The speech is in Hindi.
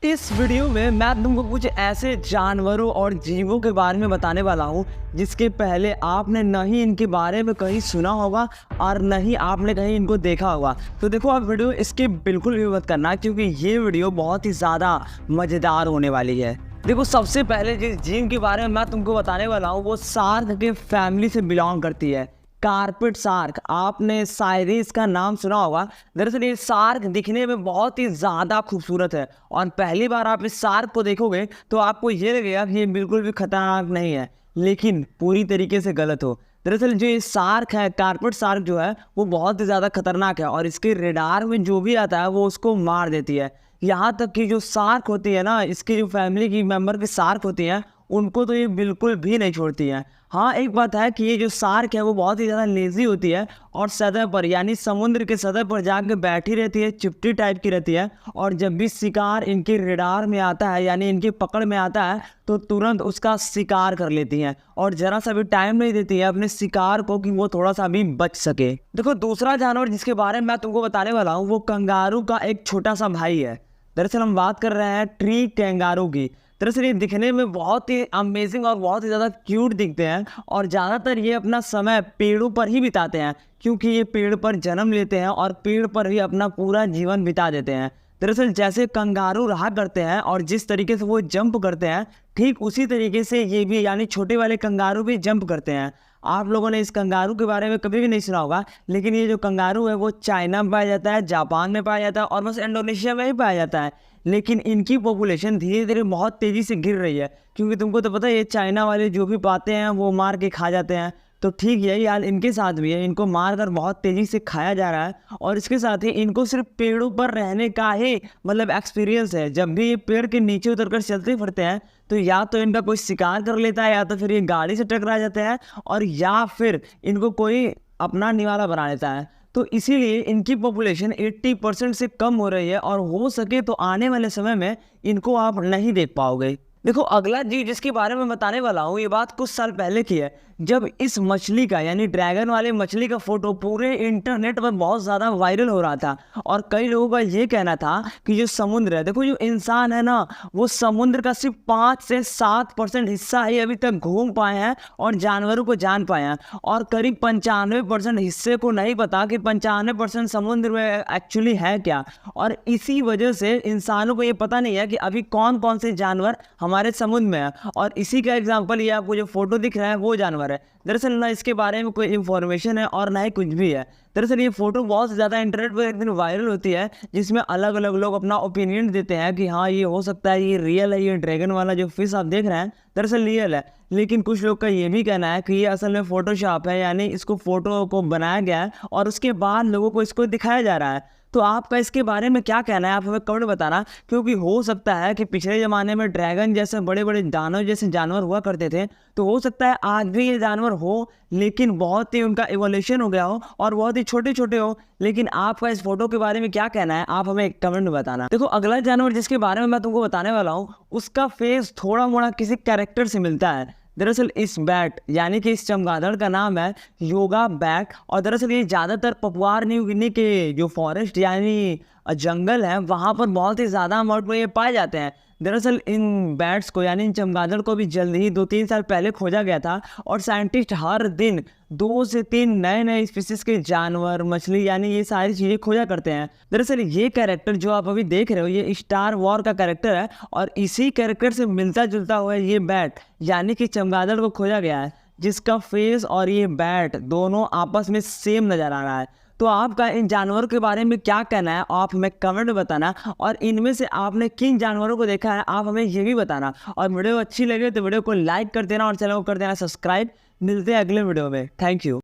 इस वीडियो में मैं तुमको कुछ ऐसे जानवरों और जीवों के बारे में बताने वाला हूँ जिसके पहले आपने न ही इनके बारे में कहीं सुना होगा और न ही आपने कहीं इनको देखा होगा। तो देखो आप वीडियो इसके बिल्कुल भी मत करना, क्योंकि ये वीडियो बहुत ही ज़्यादा मज़ेदार होने वाली है। देखो सबसे पहले जिस जीव के बारे में मैं तुमको बताने वाला हूँ वो शार्क के फैमिली से बिलोंग करती है, कार्पेट शार्क। आपने शायद ही इसका नाम सुना होगा। दरअसल ये शार्क दिखने में बहुत ही ज़्यादा खूबसूरत है और पहली बार आप इस शार्क को देखोगे तो आपको ये लगेगा कि ये बिल्कुल भी खतरनाक नहीं है, लेकिन पूरी तरीके से गलत हो। दरअसल जो ये शार्क है, कार्पेट शार्क जो है वो बहुत ही ज़्यादा खतरनाक है और इसके रेडार में जो भी आता है वो उसको मार देती है। यहाँ तक कि जो शार्क होती है ना, इसकी जो फैमिली की मेंबर की शार्क होती हैं उनको तो ये बिल्कुल भी नहीं छोड़ती हैं। हाँ, एक बात है कि ये जो शार्क है वो बहुत ही ज़्यादा लेज़ी होती है और सतह पर यानी समुद्र के सतह पर जाकर बैठी रहती है, चिपटी टाइप की रहती है। और जब भी शिकार इनके रेडार में आता है यानी इनकी पकड़ में आता है तो तुरंत उसका शिकार कर लेती हैं और ज़रा सा भी टाइम नहीं देती है अपने शिकार को कि वो थोड़ा सा भी बच सके। देखो दूसरा जानवर जिसके बारे में मैं तुमको बताने वाला हूँ वो कंगारू का एक छोटा सा भाई है। दरअसल हम बात कर रहे हैं ट्री कैंगारू की। दरअसल ये दिखने में बहुत ही अमेजिंग और बहुत ही ज़्यादा क्यूट दिखते हैं और ज़्यादातर ये अपना समय पेड़ों पर ही बिताते हैं, क्योंकि ये पेड़ पर जन्म लेते हैं और पेड़ पर ही अपना पूरा जीवन बिता देते हैं। दरअसल जैसे कंगारू रहा करते हैं और जिस तरीके से वो जंप करते हैं, ठीक उसी तरीके से ये भी यानी छोटे वाले कंगारू भी जंप करते हैं। आप लोगों ने इस कंगारू के बारे में कभी भी नहीं सुना होगा, लेकिन ये जो कंगारू है वो चाइना में पाया जाता है, जापान में पाया जाता है और बस इंडोनेशिया में ही पाया जाता है। लेकिन इनकी पॉपुलेशन धीरे धीरे बहुत तेज़ी से गिर रही है, क्योंकि तुमको तो पता है ये चाइना वाले जो भी पाते हैं वो मार के खा जाते हैं। तो ठीक यही हाल इनके साथ भी है, इनको मार कर बहुत तेज़ी से खाया जा रहा है और इसके साथ ही इनको सिर्फ पेड़ों पर रहने का ही मतलब एक्सपीरियंस है। जब भी ये पेड़ के नीचे उतरकर चलते फिरते हैं तो या तो इनका कोई शिकार कर लेता है, या तो फिर ये गाड़ी से टकरा जाते हैं और या फिर इनको कोई अपना निवाला बना लेता है। तो इसीलिए इनकी पॉपुलेशन 80% से कम हो रही है और हो सके तो आने वाले समय में इनको आप नहीं देख पाओगे। देखो अगला जीव जिसके बारे में बताने वाला हूँ ये बात कुछ साल पहले की है, जब इस मछली का यानी ड्रैगन वाले मछली का फोटो पूरे इंटरनेट पर बहुत ज़्यादा वायरल हो रहा था और कई लोगों का ये कहना था कि जो समुद्र है, देखो जो इंसान है ना वो समुद्र का सिर्फ 5 से 7% हिस्सा ही अभी तक घूम पाए हैं और जानवरों को जान पाए हैं और करीब 95% हिस्से को नहीं पता कि 95% समुद्र में एक्चुअली है क्या। और इसी वजह से इंसानों को ये पता नहीं है कि अभी कौन कौन से जानवर हमारे समुद्र में है। और इसी का एग्जाम्पल ये आपको जो फोटो दिख रहा है वो जानवर है। दरअसल ना इसके बारे में कोई इन्फॉर्मेशन है और ना ही कुछ भी है। दरअसल ये फोटो बहुत ज़्यादा इंटरनेट पर एक दिन वायरल होती है, जिसमें अलग अलग लोग अपना ओपिनियन देते हैं कि हाँ ये हो सकता है, ये रियल है, ये ड्रैगन वाला जो फिश आप देख रहे हैं दरअसल रियल है। लेकिन कुछ लोग का ये भी कहना है कि ये असल में फोटोशॉप है, यानी इसको फोटो को बनाया गया है और उसके बाद लोगों को इसको दिखाया जा रहा है। तो आपका इसके बारे में क्या कहना है आप हमें कमेंट बताना, क्योंकि हो सकता है कि पिछले ज़माने में ड्रैगन जैसे बड़े बड़े दानव जैसे जानवर हुआ करते थे, तो हो सकता है आज भी ये जानवर हो, लेकिन बहुत ही उनका इवोल्यूशन हो गया हो और बहुत ही छोटे छोटे हो। लेकिन आपका इस फोटो के बारे में क्या कहना है आप हमें कमेंट में बताना। देखो अगला जानवर जिसके बारे में मैं तुमको बताने वाला हूँ उसका फेस थोड़ा मोड़ा किसी कैरेक्टर से मिलता है। दरअसल इस बैट यानी कि इस चमगादड़ का नाम है योगा बैट और दरअसल ये ज़्यादातर पपुआ न्यू गिनी के जो फॉरेस्ट यानी जंगल है वहाँ पर बहुत ही ज़्यादा अमाउंट में ये पाए जाते हैं। दरअसल इन बैट्स को यानी इन चमगादड़ को भी जल्द ही 2-3 साल पहले खोजा गया था और साइंटिस्ट हर दिन 2 से 3 नए नए स्पीसीज के जानवर, मछली यानी ये सारी चीज़ें खोजा करते हैं। दरअसल ये कैरेक्टर जो आप अभी देख रहे हो ये स्टार वॉर का कैरेक्टर है और इसी कैरेक्टर से मिलता जुलता हुआ ये बैट यानी कि चमगादड़ को खोजा गया है, जिसका फेस और ये बैट दोनों आपस में सेम नज़र आ रहा है। तो आपका इन जानवरों के बारे में क्या कहना है आप हमें कमेंट में बताना और इनमें से आपने किन जानवरों को देखा है आप हमें ये भी बताना। और वीडियो अच्छी लगे तो वीडियो को लाइक कर देना और चैनल को कर देना सब्सक्राइब। मिलते हैं अगले वीडियो में। Thank you.